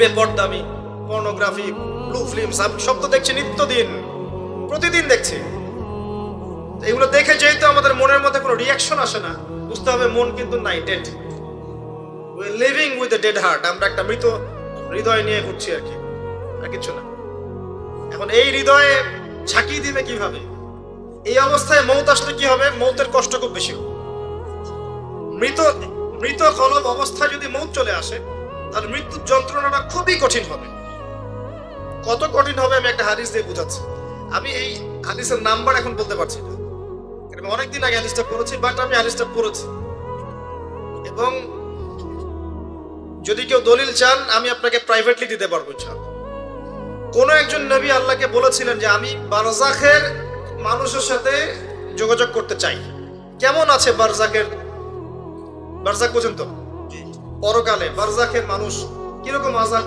বেপরদামি, pornography, blue film সব তো দেখছি নিত্যদিন, প্রতিদিন দেখছি। এগুলো দেখে যেহেতু আমাদের মনের মধ্যে কোনো রিয়াকশন আসে না, বুঝতে হবে মন কিন্তু নাই, dead. We are living with a dead heart. আমরা একটা মৃত হৃদয় নিয়ে ঘুরছি আর কি, আর কিছু না। এখন এই হৃদয়ে ঝাঁকি দিবে কিভাবে? এই অবস্থায় মৌত আসলে কি হবে? মৌতের কষ্ট খুব বেশি হবে। মৃত কলব অবস্থায় যদি মৌত চলে আসে, তাহলে মৃত্যুর যন্ত্রণাটা খুবই কঠিন হবে। কত কঠিন হবে আমি একটা হাদিস দিয়ে বুঝাচ্ছি। আমি এই হাদিসের নাম্বার এখন বলতে পারছি না, আমি অনেকদিন আগে হাদিসটা পড়েছি, বাট আমি হাদিসটা পড়েছি। এবং যদি কেউ দলিল চান আমি আপনাকে প্রাইভেটলি দিতে পারবো ইনশাআল্লাহ। কোন একজন নবী আল্লাহকে বলেছিলেন যে আমি বারজাখের মানুষের সাথে যোগাযোগ করতে চাই। কেমন আছে বারজাখের? বারজাখ পর্যন্ত পরকালে বারজাখের মানুষ কিরকম আযাব,